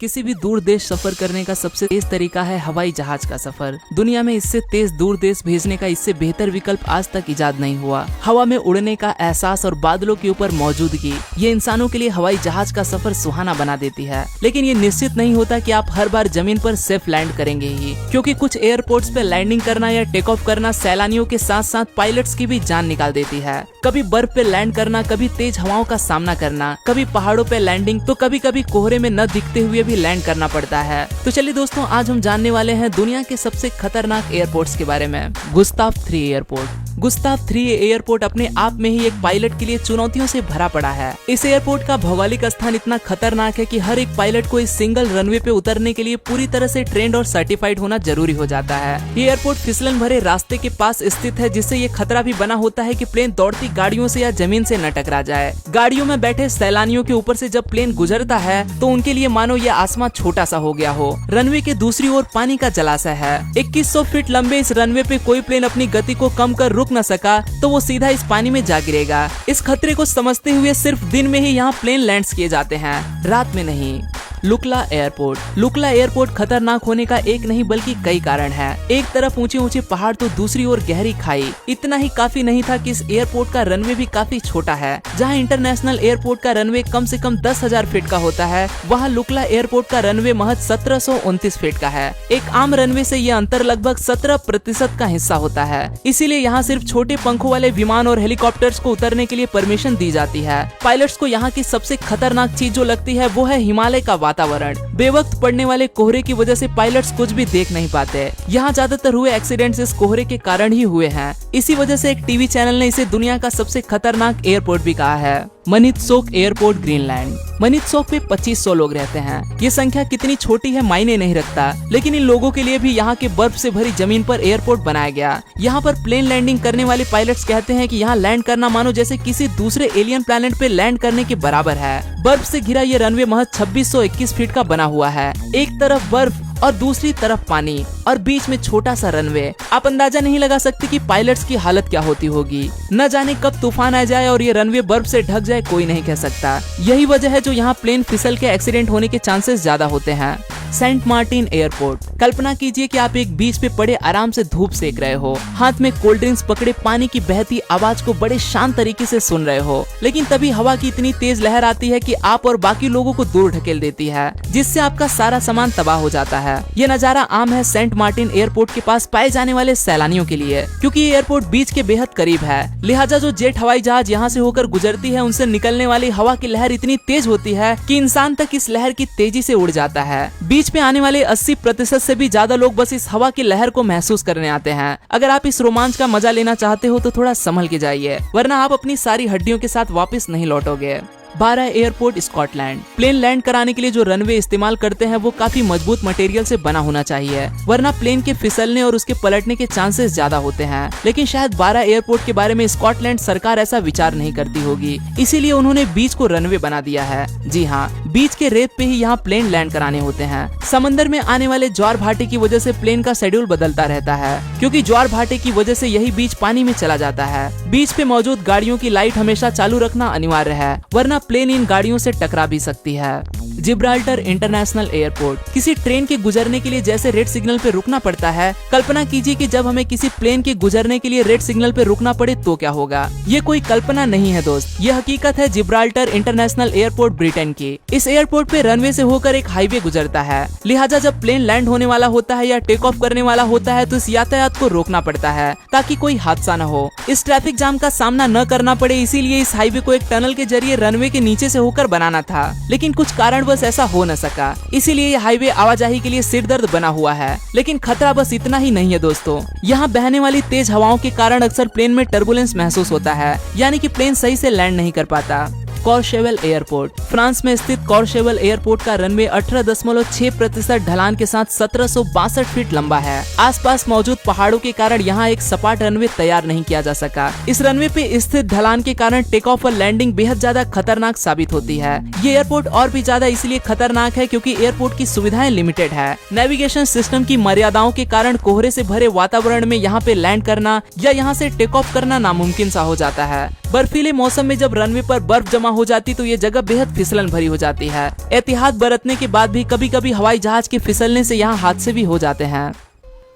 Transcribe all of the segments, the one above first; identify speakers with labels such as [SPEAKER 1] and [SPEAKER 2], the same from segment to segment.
[SPEAKER 1] किसी भी दूर देश सफर करने का सबसे तेज तरीका है हवाई जहाज का सफर। दुनिया में इससे तेज दूर देश भेजने का इससे बेहतर विकल्प आज तक इजाद नहीं हुआ। हवा में उड़ने का एहसास और बादलों के ऊपर मौजूदगी ये इंसानों के लिए हवाई जहाज का सफर सुहाना बना देती है। लेकिन ये निश्चित नहीं होता कि आप हर बार जमीन पर सेफ लैंड करेंगे ही, क्योंकि कुछ एयरपोर्ट्स पे लैंडिंग करना या टेक ऑफ करना सैलानियों के साथ साथ पायलट्स की भी जान निकाल देती है। कभी बर्फ पे लैंड करना, कभी तेज हवाओं का सामना करना, कभी पहाड़ों पे लैंडिंग, तो कभी कभी कोहरे में न दिखते हुए भी लैंड करना पड़ता है। तो चलिए दोस्तों, आज हम जानने वाले हैं दुनिया के सबसे खतरनाक एयरपोर्ट्स के बारे में। Gustav 3 airport. गुस्ताव 3 एयरपोर्ट अपने आप में ही एक पायलट के लिए चुनौतियों से भरा पड़ा है। इस एयरपोर्ट का भौगोलिक स्थान इतना खतरनाक है कि हर एक पायलट को इस सिंगल रनवे पे उतरने के लिए पूरी तरह से ट्रेंड और सर्टिफाइड होना जरूरी हो जाता है। ये एयरपोर्ट फिसलन भरे रास्ते के पास स्थित है, जिससे ये खतरा भी बना होता है कि प्लेन दौड़ती गाड़ियों से या जमीन से न टकरा जाए। गाड़ियों में बैठे सैलानियों के ऊपर से जब प्लेन गुजरता है तो उनके लिए मानो ये आसमान छोटा सा हो गया हो। रनवे के दूसरी ओर पानी का जलाशय है। 2100 फीट लंबे इस रनवे पे कोई प्लेन अपनी गति को कम कर रुक न सका तो वो सीधा इस पानी में जा गिरेगा। इस खतरे को समझते हुए सिर्फ दिन में ही यहाँ प्लेन लैंड्स किए जाते हैं, रात में नहीं। लुकला एयरपोर्ट। लुकला एयरपोर्ट खतरनाक होने का एक नहीं बल्कि कई कारण हैं। एक तरफ ऊंचे ऊंचे पहाड़ तो दूसरी ओर गहरी खाई। इतना ही काफी नहीं था कि इस एयरपोर्ट का रनवे भी काफी छोटा है। जहां इंटरनेशनल एयरपोर्ट का रनवे कम से कम 10,000 फीट का होता है, वहां लुकला एयरपोर्ट का रनवे महज 1729 फीट का है। एक आम रनवे से यह अंतर लगभग 17% का हिस्सा होता है। इसीलिए यहाँ सिर्फ छोटे पंखों वाले विमान और हेलीकॉप्टर्स को उतरने के लिए परमिशन दी जाती है। पायलट्स को यहाँ की सबसे खतरनाक चीज जो लगती है वो है हिमालय का वातावरण। बेवक्त पड़ने वाले कोहरे की वजह से पायलट्स कुछ भी देख नहीं पाते। यहाँ ज्यादातर हुए एक्सीडेंट्स इस कोहरे के कारण ही हुए हैं। इसी वजह से एक टीवी चैनल ने इसे दुनिया का सबसे खतरनाक एयरपोर्ट भी कहा है। मनित्सोक एयरपोर्ट, ग्रीनलैंड। मनित्सोक पे 2500 लोग रहते हैं। ये संख्या कितनी छोटी है मायने नहीं रखता, लेकिन इन लोगों के लिए भी यहाँ के बर्फ से भरी जमीन पर एयरपोर्ट बनाया गया। यहाँ पर प्लेन लैंडिंग करने वाले पायलट्स कहते हैं कि यहाँ लैंड करना मानो जैसे किसी दूसरे एलियन प्लेनेट पे लैंड करने के बराबर है। बर्फ से घिरा ये रनवे महज 2621 फीट का बना हुआ है। एक तरफ बर्फ और दूसरी तरफ पानी और बीच में छोटा सा रनवे। आप अंदाजा नहीं लगा सकते कि पायलट्स की हालत क्या होती होगी। न जाने कब तूफान आ जाए और ये रनवे बर्फ से ढक जाए, कोई नहीं कह सकता। यही वजह है जो यहाँ प्लेन फिसल के एक्सीडेंट होने के चांसेस ज्यादा होते हैं। Saint Martin airport. कल्पना कीजिए कि आप एक बीच पे पड़े आराम से धूप सेक रहे हो, हाथ में कोल्ड ड्रिंक्स पकड़े पानी की बहती आवाज को बड़े शांत तरीके से सुन रहे हो, लेकिन तभी हवा की इतनी तेज लहर आती है कि आप और बाकी लोगों को दूर ढकेल देती है, जिससे आपका सारा सामान तबाह हो जाता है। ये नजारा आम है सेंट मार्टिन एयरपोर्ट के पास पाए जाने वाले सैलानियों के लिए, क्योंकि ये एयरपोर्ट बीच के बेहद करीब है। लिहाजा जो जेट हवाई जहाज यहाँ से होकर गुजरती है, उनसे निकलने वाली हवा की लहर इतनी तेज होती है कि इंसान तक इस लहर की तेजी से उड़ जाता है। बीच पे आने वाले 80% से भी ज्यादा लोग बस इस हवा की लहर को महसूस करने आते हैं। अगर आप इस रोमांच का मजा लेना चाहते हो तो थोड़ा संभल के जाइए, वरना आप अपनी सारी हड्डियों के साथ वापस नहीं लौटोगे। 12 एयरपोर्ट, स्कॉटलैंड। प्लेन लैंड कराने के लिए जो रनवे इस्तेमाल करते हैं वो काफी मजबूत मटेरियल से बना होना चाहिए, वरना प्लेन के फिसलने और उसके पलटने के चांसेस ज्यादा होते हैं। लेकिन शायद 12 एयरपोर्ट के बारे में स्कॉटलैंड सरकार ऐसा विचार नहीं करती होगी, इसीलिए उन्होंने बीच को रनवे बना दिया है। जी हाँ, बीच के रेत पे ही यहाँ प्लेन लैंड कराने होते हैं। समंदर में आने वाले ज्वार भाटे की वजह से प्लेन का शेड्यूल बदलता रहता है, क्योंकि ज्वार भाटे की वजह से यही बीच पानी में चला जाता है। बीच पे मौजूद गाड़ियों की लाइट हमेशा चालू रखना अनिवार्य है, वरना प्लेन इन गाड़ियों से टकरा भी सकती है। Gibraltar international airport. किसी ट्रेन के गुजरने के लिए जैसे रेड सिग्नल पे रुकना पड़ता है, कल्पना कीजिए कि जब हमें किसी प्लेन के गुजरने के लिए रेड सिग्नल पे रुकना पड़े तो क्या होगा। ये कोई कल्पना नहीं है दोस्त, ये हकीकत है। जिब्राल्टर इंटरनेशनल एयरपोर्ट ब्रिटेन की। इस एयरपोर्ट पे रनवे से होकर एक हाईवे गुजरता है, लिहाजा जब प्लेन लैंड होने वाला होता है या टेक ऑफ करने वाला होता है तो इस यातायात को रोकना पड़ता है ताकि कोई हादसा न हो, इस ट्रैफिक जाम का सामना न करना पड़े। इसीलिए इस हाईवे को एक टनल के जरिए रनवे के नीचे से होकर बनाना था, लेकिन कुछ कारणवश ऐसा हो न सका। इसीलिए यह हाईवे आवाजाही के लिए सिरदर्द बना हुआ है। लेकिन खतरा बस इतना ही नहीं है दोस्तों, यहाँ बहने वाली तेज हवाओं के कारण अक्सर प्लेन में टर्बुलेंस महसूस होता है, यानी कि प्लेन सही से लैंड नहीं कर पाता। कॉर्शेवल एयरपोर्ट। फ्रांस में स्थित कॉर्शेवल एयरपोर्ट का रनवे 18.6% ढलान के साथ 1762 फीट लंबा है। आसपास मौजूद पहाड़ों के कारण यहाँ एक सपाट रनवे तैयार नहीं किया जा सका। इस रनवे पे स्थित ढलान के कारण टेक ऑफ और लैंडिंग बेहद ज्यादा खतरनाक साबित होती है। ये एयरपोर्ट और भी ज्यादा इसलिए खतरनाक है क्योंकि एयरपोर्ट की सुविधाएं लिमिटेड है। नेविगेशन सिस्टम की मर्यादाओं के कारण कोहरे से भरे वातावरण में यहाँ पे लैंड करना या यहाँ से टेक ऑफ करना नामुमकिन सा हो जाता है। बर्फीले मौसम में जब रनवे पर बर्फ जमा हो जाती तो ये जगह बेहद फिसलन भरी हो जाती है। एहतियात बरतने के बाद भी कभी कभी हवाई जहाज के फिसलने से यहाँ हादसे भी हो जाते हैं।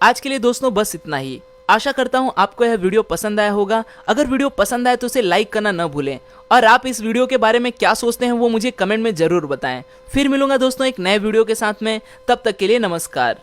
[SPEAKER 1] आज के लिए दोस्तों बस इतना ही। आशा करता हूँ आपको यह वीडियो पसंद आया होगा। अगर वीडियो पसंद आए तो उसे लाइक करना न भूलें और आप इस वीडियो के बारे में क्या सोचते हैं वो मुझे कमेंट में जरूर बताएं। फिर मिलूंगा दोस्तों एक नए वीडियो के साथ में, तब तक के लिए नमस्कार।